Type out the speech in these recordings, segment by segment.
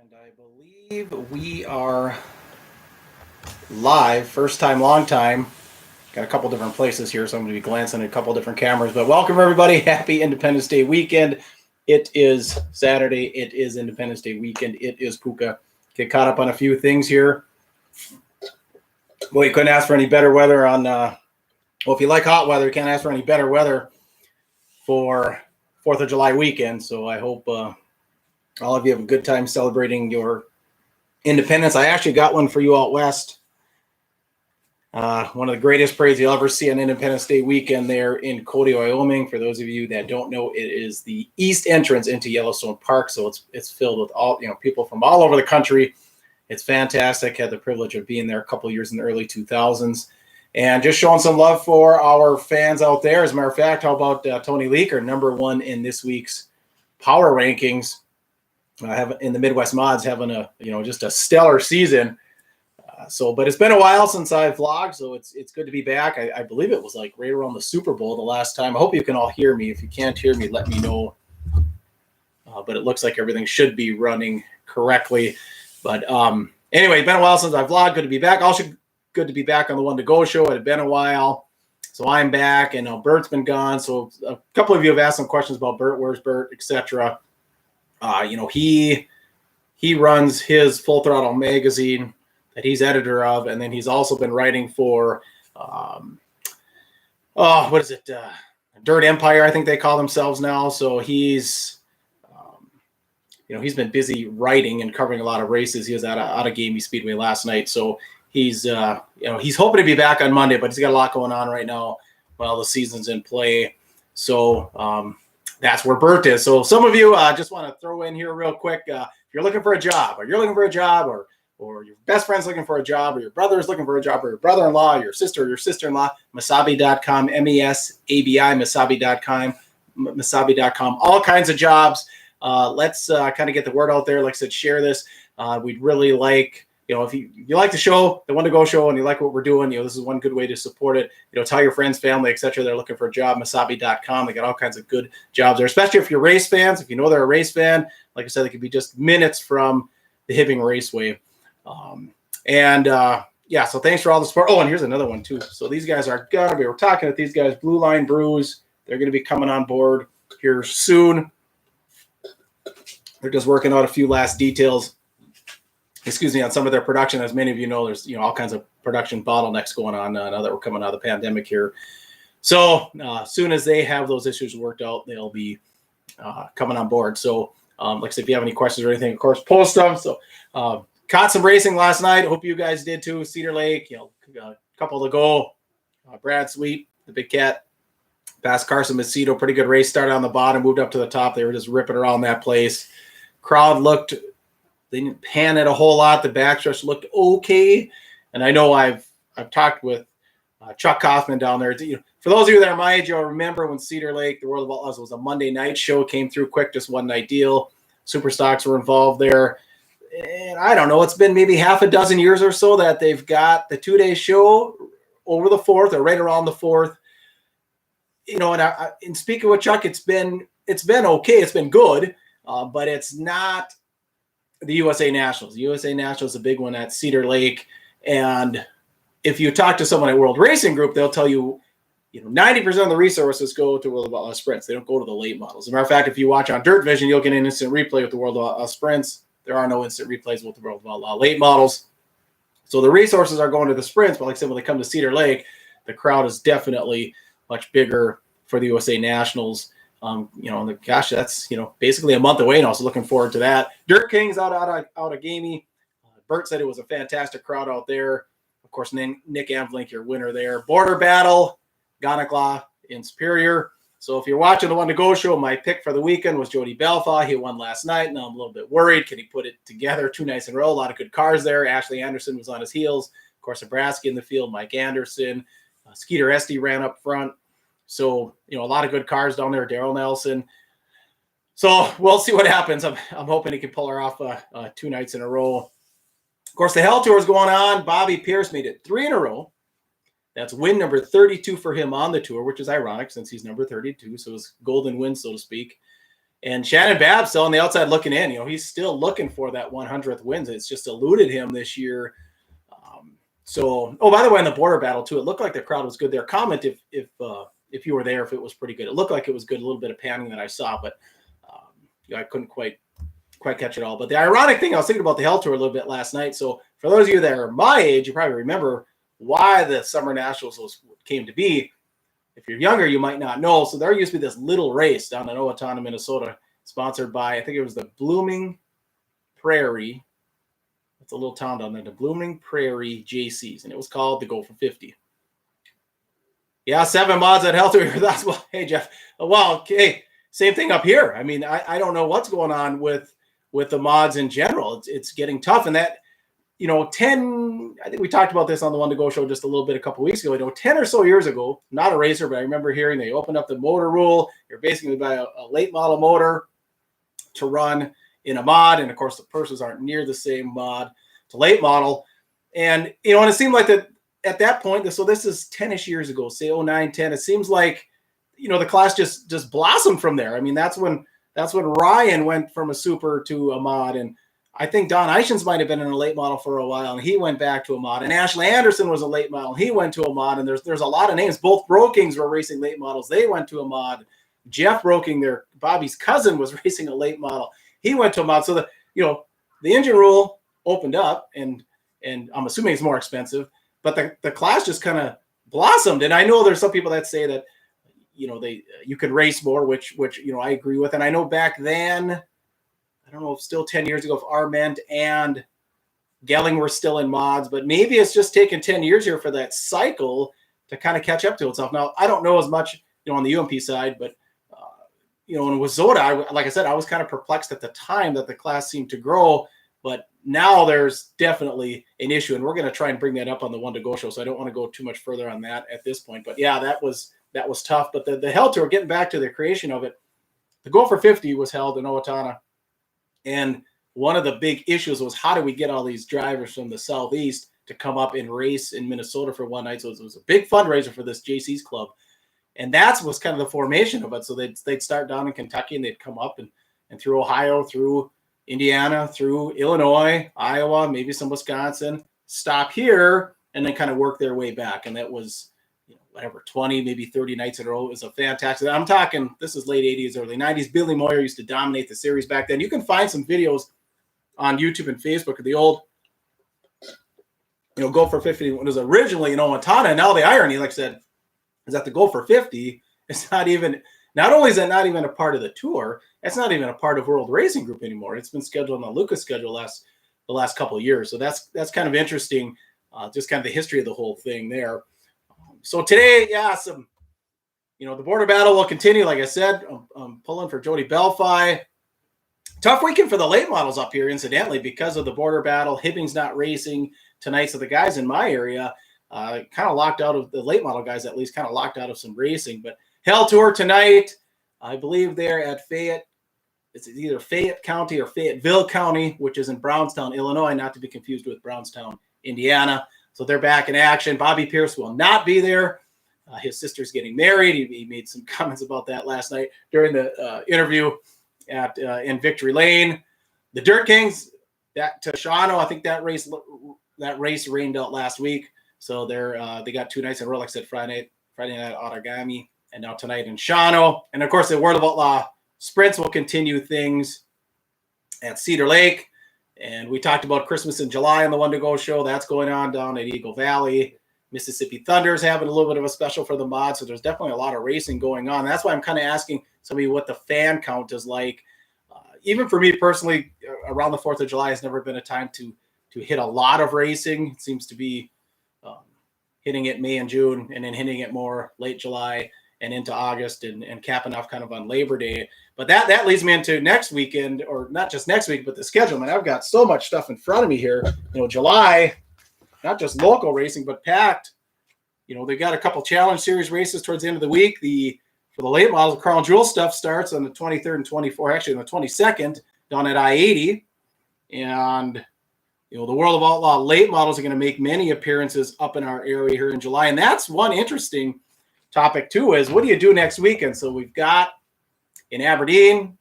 And I believe we are live, first time, long time. Got a couple different places here, so I'm going to be glancing at a couple different cameras. But welcome, everybody. Happy Independence Day weekend. It is Saturday. It is Independence Day weekend. It is Puka. Get caught up on a few things here. Well, you couldn't ask for any better weather on, well, if you like hot weather, you can't ask for any better weather for 4th of July weekend. So I hope all of you have a good time celebrating your independence. I actually got one for you out west. One of the greatest parades you'll ever see on Independence Day weekend there in Cody, Wyoming. For those of you that don't know, it is the east entrance into Yellowstone Park. So it's filled with all people from all over the country. It's fantastic. Had the privilege of being there a couple years in the early 2000s. And just showing some love for our fans out there. As a matter of fact, how about Tony Leaker, number one in this week's power rankings? Have in the Midwest Mods having a just a stellar season. But it's been a while since I've vlogged, so it's good to be back. I believe it was like right around the Super Bowl the last time. I hope you can all hear me. If you can't hear me, let me know. But it looks like everything should be running correctly. But anyway, it's been a while since I've vlogged. Good to be back. Also good to be back on the One to Go show. It had been a while. So I'm back, and Bert's been gone. So a couple of you have asked some questions about Bert. Where's Bert, etc. He runs his Full Throttle magazine that he's editor of, and then he's also been writing for Dirt Empire, I think they call themselves now. So he's he's been busy writing and covering a lot of races. He was out of Gamey Speedway last night, so he's he's hoping to be back on Monday, but he's got a lot going on right now while the season's in play. So that's where Bert is. So some of you just want to throw in here real quick. If you're looking for a job, or your best friend's looking for a job, or your brother's looking for a job, or your brother-in-law, your sister, or your sister-in-law, Masabi.com, MESABI, Masabi.com, all kinds of jobs. Let's kind of get the word out there. Like I said, share this. We'd really like, if you like the show, the One to Go show, and you like what we're doing, this is one good way to support it. Tell your friends, family, etc. They're looking for a job, Masabi.com. They got all kinds of good jobs there, especially if you're race fans. If you know they're a race fan, like I said, they could be just minutes from the Hibbing Raceway. So thanks for all the support. Oh, and here's another one too. So these guys are gonna be, we're talking to these guys, Blue Line Brews. They're going to be coming on board here soon. They're just working out a few last details, on some of their production. As many of you know, there's, all kinds of production bottlenecks going on now that we're coming out of the pandemic here. So as soon as they have those issues worked out, they'll be coming on board. So like I said, if you have any questions or anything, of course, post them. So caught some racing last night. Hope you guys did too. Cedar Lake, a couple to go. Brad Sweet, the big cat, past Carson Macedo. Pretty good race. Started on the bottom, moved up to the top. They were just ripping around that place. Crowd they didn't pan it a whole lot. The backstretch looked okay. And I know I've talked with Chuck Kaufman down there. For those of you that are my age, you'll remember when Cedar Lake, the World of Outlaws, was a Monday night show, came through quick, just one night deal. Superstocks were involved there. And I don't know, it's been maybe half a dozen years or so that they've got the 2-day show over the 4th or right around the 4th. And speaking with Chuck, it's been okay. It's been good, but it's not the USA Nationals. The USA Nationals is a big one at Cedar Lake. And if you talk to someone at World Racing Group, they'll tell you, 90% of the resources go to World of Outlaws Sprints. They don't go to the late models. As a matter of fact, if you watch on Dirt Vision, you'll get an instant replay with the World of Outlaws Sprints. There are no instant replays with the World of Outlaws late models. So the resources are going to the sprints. But like I said, when they come to Cedar Lake, the crowd is definitely much bigger for the USA Nationals. That's, basically a month away now. So looking forward to that. Dirt King's out of Gamey. Bert said it was a fantastic crowd out there. Of course, Nick Amvlink, your winner there. Border Battle, Ganaclaw in Superior. So if you're watching the One to Go show, my pick for the weekend was Jody Belfa. He won last night. Now I'm a little bit worried. Can he put it together 2 nights in a row? A lot of good cars there. Ashley Anderson was on his heels. Of course, Nebraska in the field. Mike Anderson. Skeeter Esty ran up front. So, a lot of good cars down there. Daryl Nelson. So we'll see what happens. I'm hoping he can pull her off 2 nights in a row. Of course, the Hell Tour is going on. Bobby Pierce made it 3 in a row. That's win number 32 for him on the tour, which is ironic since he's number 32. So it's golden win, so to speak. And Shannon Babb still on the outside looking in. He's still looking for that 100th wins. It's just eluded him this year. By the way, on the border battle too, it looked like the crowd was good there. Comment if you were there, if it was pretty good. It looked like it was good. A little bit of panning that I saw, but I couldn't quite catch it all. But the ironic thing, I was thinking about the Hell Tour a little bit last night. So for those of you that are my age, you probably remember why the Summer Nationals came to be. If you're younger, you might not know. So there used to be this little race down in Owatonna, Minnesota, sponsored by, I think it was the Blooming Prairie. It's a little town down there, the Blooming Prairie JCs, and it was called the Go for 50. Yeah, 7 mods at Hell Tour. That's well, hey Jeff. Well, hey, same thing up here. I mean, I don't know what's going on with the mods in general. It's getting tough, and that 10, I think we talked about this on the One to Go show just a little bit a couple weeks ago. 10 or so years ago, not a racer, but I remember hearing they opened up the motor rule. You're basically buy a late model motor to run in a mod, and of course the purses aren't near the same mod to late model. And and it seemed like that at that point, so this is 10ish years ago, say 09, 10. It seems like the class just blossomed from there. I mean, that's when Ryan went from a super to a mod, and I think Don Eichens might have been in a late model for a while, and he went back to a mod. And Ashley Anderson was a late model. He went to a mod, and there's a lot of names. Both Brokings were racing late models. They went to a mod. Jeff Broking, Bobby's cousin, was racing a late model. He went to a mod. So the engine rule opened up, and I'm assuming it's more expensive, but the class just kind of blossomed. And I know there's some people that say that you could race more, which I agree with. And I know back then, I don't know if still 10 years ago, if Arment and Gelling were still in mods, but maybe it's just taken 10 years here for that cycle to kind of catch up to itself. Now, I don't know as much, on the UMP side, but, and with Zoda, like I said, I was kind of perplexed at the time that the class seemed to grow, but now there's definitely an issue, and we're going to try and bring that up on the One to Go show, so I don't want to go too much further on that at this point. But yeah, that was tough. But the Hell Tour, getting back to the creation of it, the Go for 50 was held in Owatonna. And one of the big issues was, how do we get all these drivers from the Southeast to come up and race in Minnesota for one night? So it was a big fundraiser for this JC's club. And that was kind of the formation of it. So they'd start down in Kentucky, and they'd come up and through Ohio, through Indiana, through Illinois, Iowa, maybe some Wisconsin, stop here, and then kind of work their way back. And that was, 20, maybe 30 nights in a row. It was a fantastic. I'm talking, this is late 80s, early 90s. Billy Moyer used to dominate the series back then. You can find some videos on YouTube and Facebook of the old, Go for 50 when it was originally in Owatonna. And now the irony, like I said, is that the Go for 50 is not only is that not even a part of the tour, it's not even a part of World Racing Group anymore. It's been scheduled on the Lucas schedule the last couple of years. So that's kind of interesting, just kind of the history of the whole thing there. So today, the border battle will continue. Like I said, I'm pulling for Jody Belfi. Tough weekend for the late models up here, incidentally, because of the border battle. Hibbing's not racing tonight, so the guys in my area kind of locked out of the late model guys, at least kind of locked out of some racing. But Hell Tour tonight, I believe they're at Fayette. It's either Fayette County or Fayetteville County, which is in Brownstown, Illinois, not to be confused with Brownstown, Indiana. So they're back in action. Bobby Pierce will not be there. His sister's getting married. He made some comments about that last night during the interview in Victory Lane. The Dirt Kings, that to Shawano, I think that race rained out last week. So they got 2 nights in a row, like I said, Friday night at Outagamie, and now tonight in Shawano. And of course, the World of Outlaw sprints will continue things at Cedar Lake. And we talked about Christmas in July on the One to Go show. That's going on down at Eagle Valley. Mississippi Thunder's having a little bit of a special for the mod. So there's definitely a lot of racing going on. That's why I'm kind of asking somebody what the fan count is like. Even for me personally, around the 4th of July has never been a time to hit a lot of racing. It seems to be hitting it May and June, and then hitting it more late July and into August, and capping off kind of on Labor Day. But that leads me into next weekend, or not just next week, but the schedule. Man, I've got so much stuff in front of me here. July, not just local racing, but packed. They've got a couple Challenge Series races towards the end of the week. For the late models, Crown Jewel stuff starts on the 23rd and 24th, actually on the 22nd, down at I-80. And, the World of Outlaw late models are going to make many appearances up in our area here in July. And that's one interesting topic too, is what do you do next weekend? So we've got in Aberdeen,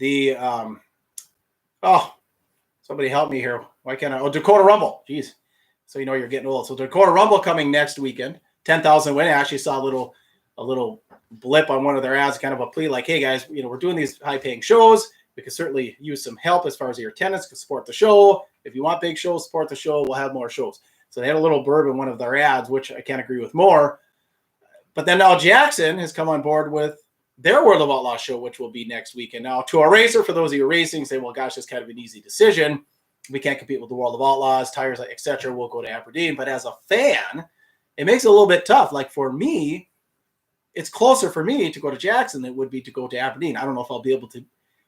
the somebody help me here. Why can't I? Oh, Dakota Rumble. Jeez. So you know you're getting old. So Dakota Rumble coming next weekend. 10,000 win. I actually saw a little blip on one of their ads, kind of a plea like, hey guys, we're doing these high paying shows. We could certainly use some help as far as your attendance to support the show. If you want big shows, support the show. We'll have more shows. So they had a little blurb in one of their ads, which I can't agree with more. But then now Jackson has come on board with their World of Outlaw show, which will be next weekend. Now, to a racer, for those of you racing, say, well, gosh, that's kind of an easy decision. We can't compete with the World of Outlaws, tires, etc. We'll go to Aberdeen. But as a fan, it makes it a little bit tough. Like for me, it's closer for me to go to Jackson than it would be to go to Aberdeen. I don't know if I'll be able to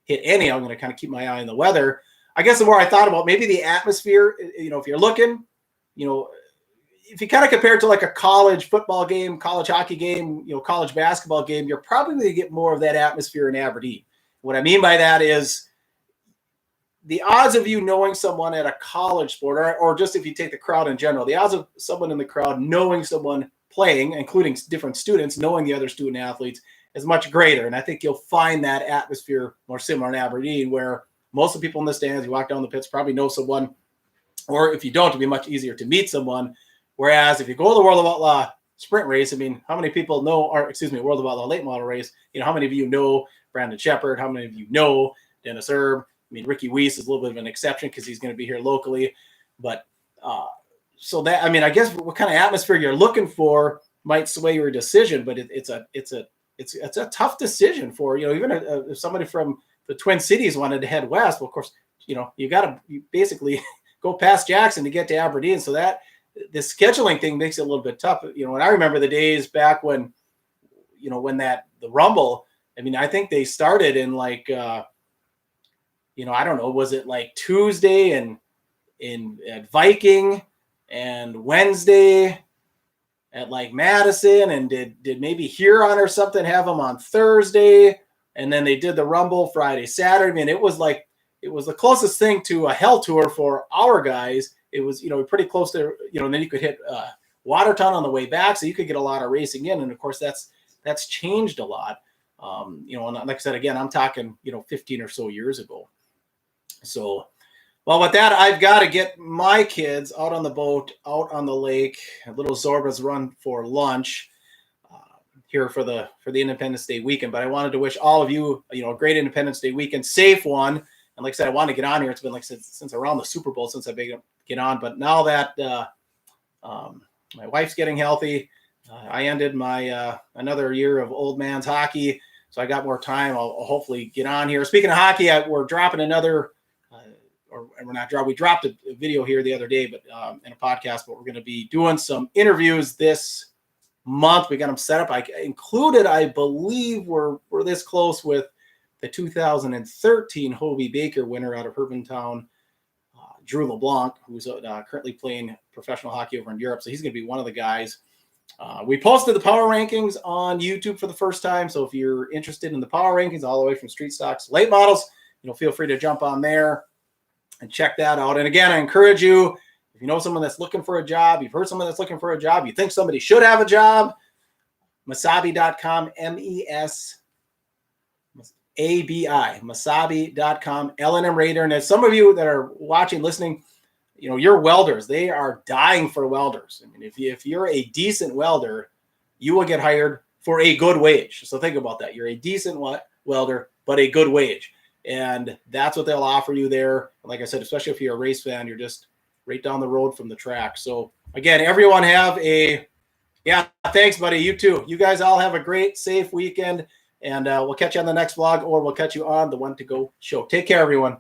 hit any. I'm going to kind of keep my eye on the weather. I guess the more I thought about maybe the atmosphere, if you're looking, if you kind of compare it to like a college football game, college hockey game, college basketball game, you're probably going to get more of that atmosphere in Aberdeen. What I mean by that is the odds of you knowing someone at a college sport, or just if you take the crowd in general, the odds of someone in the crowd knowing someone playing, including different students, knowing the other student athletes, is much greater. And I think you'll find that atmosphere more similar in Aberdeen, where most of the people in the stands, you walk down the pits, probably know someone, or if you don't, it'll be much easier to meet someone. Whereas if you go to the World of Outlaw sprint race, I mean, how many people know, World of Outlaw late model race, how many of you know Brandon Shepard? How many of you know Dennis Erb? I mean, Ricky Weiss is a little bit of an exception because he's going to be here locally. But so that, I mean, I guess what kind of atmosphere you're looking for might sway your decision, but it's a tough decision for, even if somebody from the Twin Cities wanted to head west. Well, of course, you basically go past Jackson to get to Aberdeen. So that the scheduling thing makes it a little bit tough. When I remember the days back when the Rumble, I mean, I think they started in like, I don't know, was it like Tuesday and at Viking and Wednesday at like Madison, and did maybe Huron or something have them on Thursday, and then they did the Rumble Friday, Saturday. I mean, it was the closest thing to a hell tour for our guys. It was, pretty close to, and then you could hit Watertown on the way back, so you could get a lot of racing in. And of course, that's changed a lot. And like I said, again, I'm talking, 15 or so years ago. So, well, with that, I've got to get my kids out on the boat, out on the lake, a little Zorba's run for lunch here for the Independence Day weekend. But I wanted to wish all of you, a great Independence Day weekend, safe one. And like I said, I want to get on here. It's been like since around the Super Bowl since I've been get on. But now that my wife's getting healthy, I ended my another year of old man's hockey, so I got more time. I'll hopefully get on here. Speaking of hockey, we're dropping another, we dropped a video here the other day, but in a podcast. But we're going to be doing some interviews this month. We got them set up. I included, I believe, we're this close with the 2013 Hobie Baker winner out of Hermantown, Drew LeBlanc, who's currently playing professional hockey over in Europe. So he's going to be one of the guys. We posted the power rankings on YouTube for the first time. So if you're interested in the power rankings all the way from street stocks to late models, feel free to jump on there and check that out. And again, I encourage you, if you know someone that's looking for a job, you've heard someone that's looking for a job, you think somebody should have a job, Mesabi.com, MESABI, Mesabi.com, L&M Radar. And as some of you that are watching, listening, you're welders. They are dying for welders. I mean, if you're a decent welder, you will get hired for a good wage. So think about that. You're a decent welder, but a good wage. And that's what they'll offer you there. Like I said, especially if you're a race fan, you're just right down the road from the track. So again, everyone thanks, buddy. You too. You guys all have a great, safe weekend. And we'll catch you on the next vlog, or we'll catch you on the One to Go show. Take care, everyone.